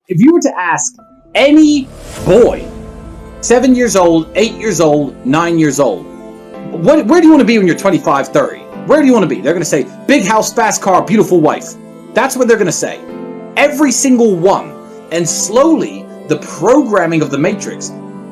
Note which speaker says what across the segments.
Speaker 1: If you were to ask any boy, 7 years old, 8 years old, 9 years old, where do you want to be when you're 25, 30? Where do you want to be? They're going to say, big house, fast car, beautiful wife. That's what they're going to say. Every single one. And slowly, the programming of the Matrix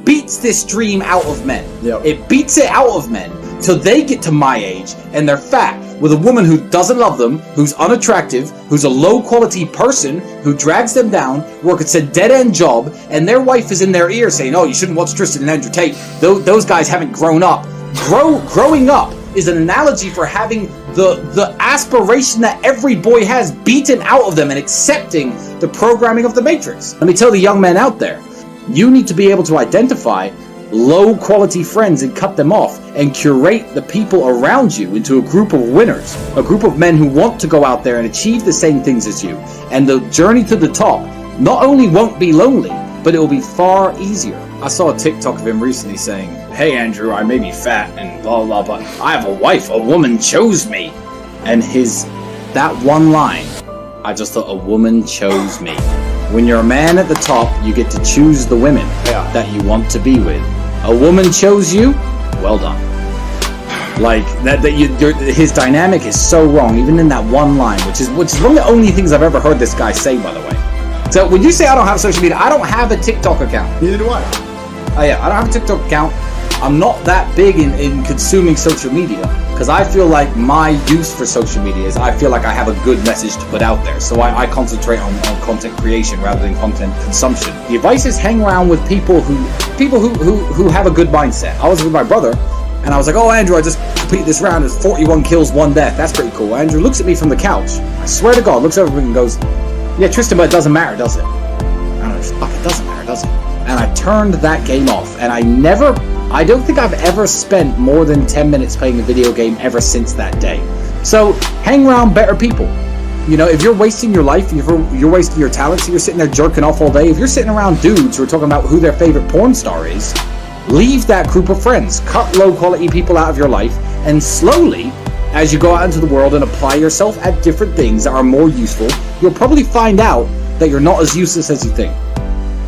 Speaker 1: beats this dream out of men.
Speaker 2: Yep.
Speaker 1: It beats it out of men till they get to my age and they're fat with a woman who doesn't love them, who's unattractive, who's a low-quality person, who drags them down, works a dead-end job, and their wife is in their ear saying, oh, you shouldn't watch Tristan and Andrew Tate. Those guys haven't grown up. Growing up is an analogy for having the aspiration that every boy has beaten out of them and accepting the programming of the Matrix. Let me tell the young men out there, you need to be able to identify low-quality friends and cut them off and curate the people around you into a group of winners, a group of men who want to go out there and achieve the same things as you. And the journey to the top not only won't be lonely, but it will be far easier. I saw a TikTok of him recently saying, hey Andrew, I may be fat and blah blah blah, but I have a wife, a woman chose me. And that one line, I just thought, a woman chose me. When you're a man at the top, you get to choose the women that you want to be with. A woman chose you, well done. Like his dynamic is so wrong, even in that one line, which is one of the only things I've ever heard this guy say, by the way. So when you say I don't have social media, I don't have a TikTok account.
Speaker 2: Neither do I.
Speaker 1: I don't have a TikTok account. I'm not that big in consuming social media because I feel like my use for social media is I feel like I have a good message to put out there. So I concentrate on content creation rather than content consumption. The advice is hang around with people who have a good mindset. I was with my brother and I was like, oh Andrew, I just completed this round. It's 41 kills, 1 death. That's pretty cool. Andrew looks at me from the couch. I swear to God, looks over me and goes, yeah, Tristan, but it doesn't matter, does it? I don't know, fuck, it doesn't matter, does it? And I turned that game off, and I don't think I've ever spent more than 10 minutes playing a video game ever since that day. So hang around better people. You know, if you're wasting your life, if you're wasting your talents, you're sitting there jerking off all day, if you're sitting around dudes who are talking about who their favorite porn star is, leave that group of friends. Cut low quality people out of your life, and slowly, as you go out into the world and apply yourself at different things that are more useful, you'll probably find out that you're not as useless as you think.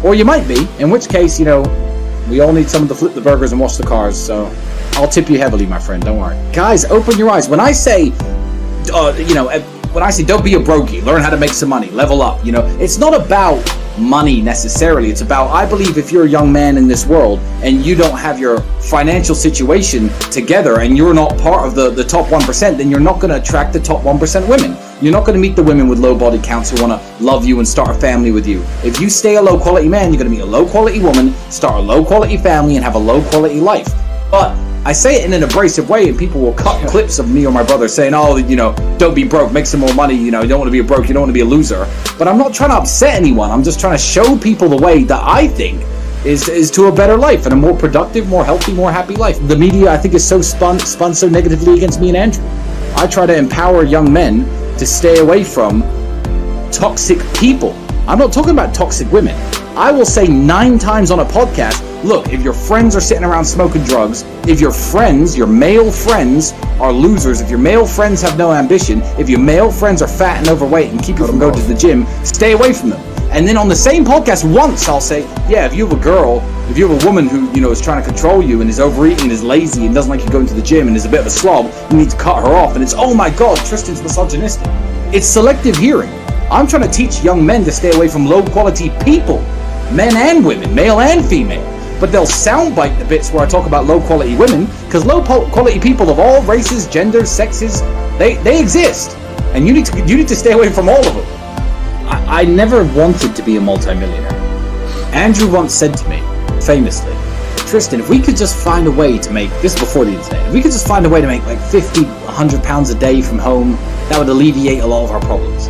Speaker 1: Or you might be, in which case, you know, we all need someone to flip the burgers and wash the cars, so I'll tip you heavily, my friend, don't worry. Guys, open your eyes. When I say, when I say don't be a brokey, learn how to make some money, level up, you know, it's not about money necessarily. It's about, I believe if you're a young man in this world and you don't have your financial situation together and you're not part of the top 1%, then you're not going to attract the top 1% women. You're not going to meet the women with low body counts who want to love you and start a family with you. If you stay a low quality man, you're going to meet a low quality woman, start a low quality family, and have a low quality life. But I say it in an abrasive way, and people will cut clips of me or my brother saying, oh, you know, don't be broke, make some more money, you know, you don't want to be a broke, you don't want to be a loser. But I'm not trying to upset anyone. I'm just trying to show people the way that I think is to a better life and a more productive, more healthy, more happy life. The media, I think, is so spun so negatively against me and Andrew. I try to empower young men to stay away from toxic people. I'm not talking about toxic women. I will say 9 times on a podcast, look, if your friends are sitting around smoking drugs, if your friends, your male friends are losers, if your male friends have no ambition, if your male friends are fat and overweight and keep you from going to the gym, stay away from them. And then on the same podcast once I'll say, yeah, if you have a girl, if you have a woman who, you know, is trying to control you and is overeating and is lazy and doesn't like you going to the gym and is a bit of a slob, you need to cut her off. And it's, oh my God, Tristan's misogynistic. It's selective hearing. I'm trying to teach young men to stay away from low quality people, men and women, male and female. But they'll soundbite the bits where I talk about low quality women, because low quality people of all races, genders, sexes, they exist. And you need to stay away from all of them. I never wanted to be a multimillionaire. Andrew once said to me, famously, Tristan, if we could just find a way to make, this is before the internet, if we could just find a way to make like 50, 100 pounds a day from home, that would alleviate a lot of our problems.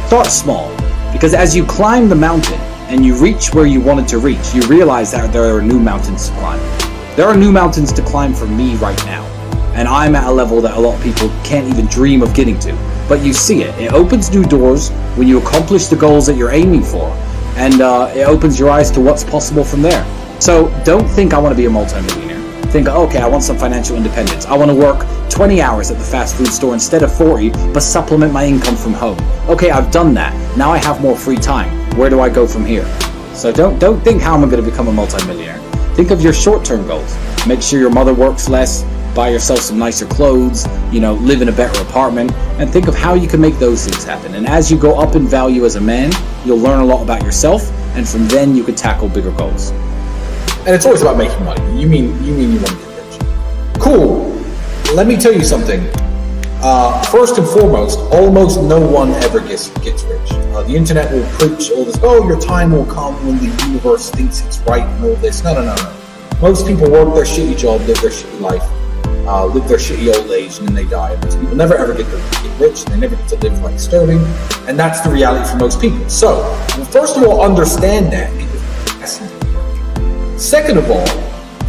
Speaker 1: Start small, because as you climb the mountain and you reach where you wanted to reach, you realize that there are new mountains to climb. There are new mountains to climb for me right now. And I'm at a level that a lot of people can't even dream of getting to. But you see it. It opens new doors when you accomplish the goals that you're aiming for. And it opens your eyes to what's possible from there. So don't think I want to be a multimillionaire. Think, okay, I want some financial independence. I want to work 20 hours at the fast food store instead of 40, but supplement my income from home. Okay, I've done that. Now I have more free time. Where do I go from here? So don't think how am I going to become a multimillionaire. Think of your short-term goals. Make sure your mother works less, buy yourself some nicer clothes, live in a better apartment, and think of how you can make those things happen. And as you go up in value as a man, you'll learn a lot about yourself, and from then you can tackle bigger goals.
Speaker 2: And it's always about making money. You mean you want to get rich. Cool. Let me tell you something. First and foremost, almost no one ever gets rich. The internet will preach all this, your time will come when the universe thinks it's right and all this. No. Most people work their shitty job, live their shitty life, live their shitty old age, and then they die. Most people never ever get rich, and they never get to live like Sterling, and that's the reality for most people. So, first of all, understand that. Second of all,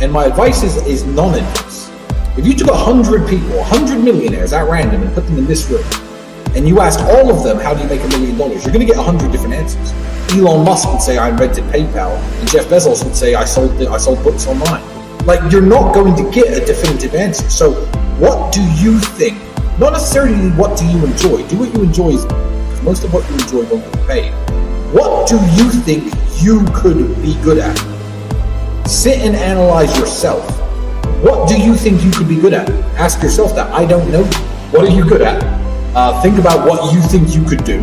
Speaker 2: and my advice is non-advice. If you took 100 people, 100 millionaires at random and put them in this room, and you asked all of them, how do you make $1 million? You're going to get 100 different answers. Elon Musk would say, I invented PayPal, and Jeff Bezos would say, I sold books online. Like, you're not going to get a definitive answer. So what do you think? Not necessarily what do you enjoy. Do what you enjoy, because most of what you enjoy won't get paid. What do you think you could be good at? Sit and analyze yourself. What do you think you could be good at? Ask yourself that. I don't know. What are you good at? Think about what you think you could do,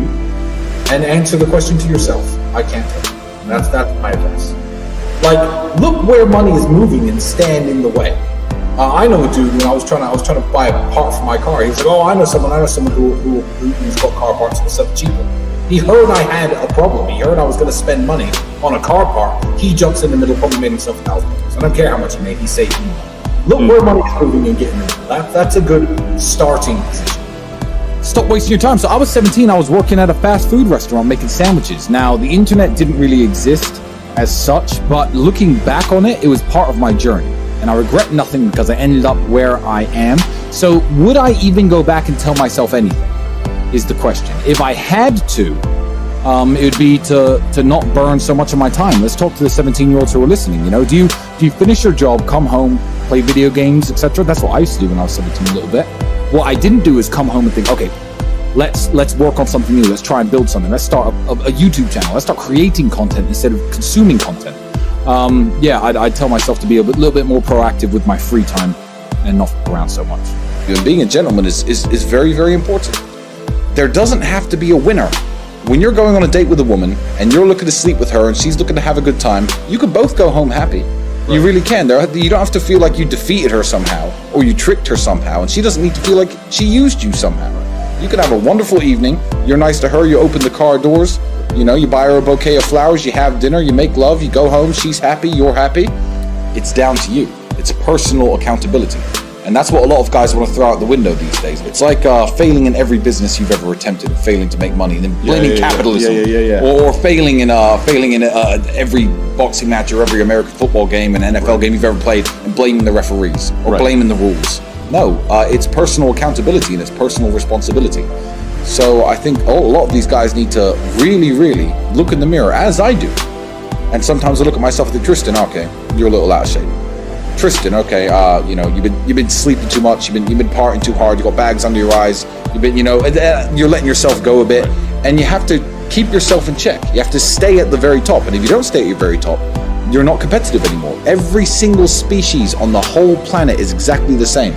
Speaker 2: and answer the question to yourself. I can't tell you. And that's my advice. Like, look where money is moving and stand in the way. I know a dude when I was trying to buy a part for my car. He was like, I know someone who's got car parts and stuff cheaper. He heard I had a problem. He heard I was going to spend money on a car part. He jumps in the middle, probably made himself $1,000. I don't care how much he made. He saved me. Look where money is moving and getting into. That's a good starting position.
Speaker 1: Stop wasting your time. So I was 17. I was working at a fast food restaurant making sandwiches. Now, the internet didn't really exist as such, but looking back on it, it was part of my journey. And I regret nothing because I ended up where I am. So would I even go back and tell myself anything? Is the question. If I had to, it would be to not burn so much of my time. Let's talk to the 17-year-olds who are listening. Do you finish your job, come home, play video games, etc.? That's what I used to do when I was 17 a little bit. What I didn't do is come home and think, okay, let's work on something new. Let's try and build something. Let's start a YouTube channel. Let's start creating content instead of consuming content. I'd tell myself to be a little bit more proactive with my free time and not around so much.
Speaker 3: And being a gentleman is very, very important. There doesn't have to be a winner. When you're going on a date with a woman and you're looking to sleep with her and she's looking to have a good time, you can both go home happy. Right. You really can. You don't have to feel like you defeated her somehow or you tricked her somehow, and she doesn't need to feel like she used you somehow. You can have a wonderful evening. You're nice to her. You open the car doors. You buy her a bouquet of flowers. You have dinner. You make love. You go home. She's happy. You're happy. It's down to you. It's personal accountability. And that's what a lot of guys want to throw out the window these days. It's like failing in every business you've ever attempted, failing to make money, and then blaming capitalism, or failing in every boxing match or every American football game and NFL game you've ever played, and blaming the referees or blaming the rules. No, it's personal accountability and it's personal responsibility. So I think a lot of these guys need to really, really look in the mirror, as I do. And sometimes I look at myself and think, Tristan, okay, you're a little out of shape. Tristan, okay, you've been sleeping too much, you've been partying too hard, you got bags under your eyes, you're letting yourself go a bit, and you have to keep yourself in check. You have to stay at the very top, and if you don't stay at your very top, you're not competitive anymore. Every single species on the whole planet is exactly the same.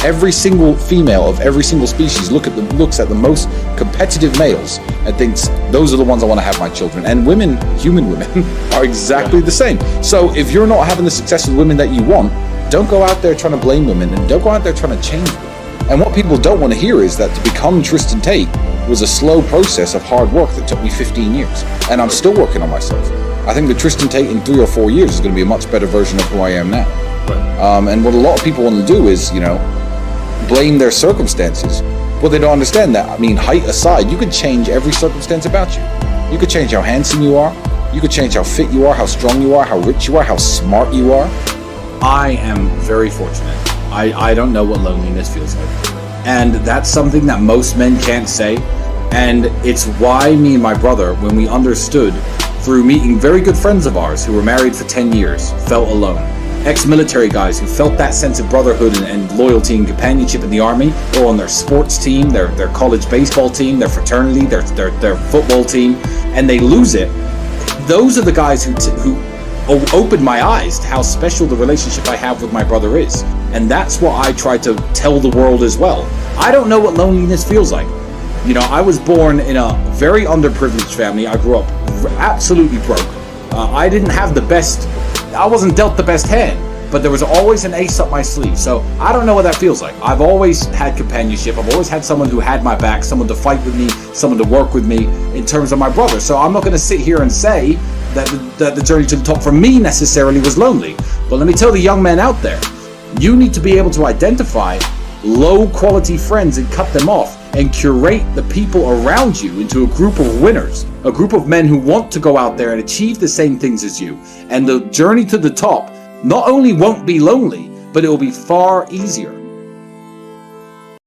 Speaker 3: Every single female of every single species looks at the most competitive males and thinks those are the ones I want to have my children. And women, human women, are exactly the same. So if you're not having the success with women that you want, don't go out there trying to blame women, and don't go out there trying to change them. And what people don't want to hear is that to become Tristan Tate was a slow process of hard work that took me 15 years. And I'm still working on myself. I think the Tristan Tate in 3 or 4 years is going to be a much better version of who I am now. And what a lot of people want to do is, blame their circumstances. Well, they don't understand that. I mean, height aside, you can change every circumstance about you. You could change how handsome you are. You could change how fit you are, how strong you are, how rich you are, how smart you are.
Speaker 1: I am very fortunate. I don't know what loneliness feels like. And that's something that most men can't say. And it's why me and my brother, when we understood through meeting very good friends of ours who were married for 10 years, felt alone. ex-military guys who felt that sense of brotherhood and loyalty and companionship in the army, or on their sports team, their college baseball team, their fraternity, their football team, and they lose it. Those are the guys who opened my eyes to how special the relationship I have with my brother is. And that's what I try to tell the world as well. I don't know what loneliness feels like. You know, I was born in a very underprivileged family. I grew up absolutely broke. I didn't have the best, I wasn't dealt the best hand, but there was always an ace up my sleeve. So I don't know what that feels like. I've always had companionship. I've always had someone who had my back, someone to fight with me, someone to work with me in terms of my brother. So I'm not going to sit here and say that the journey to the top for me necessarily was lonely. But let me tell the young men out there, you need to be able to identify low quality friends and cut them off, and curate the people around you into a group of winners, a group of men who want to go out there and achieve the same things as you. And the journey to the top not only won't be lonely, but it will be far easier.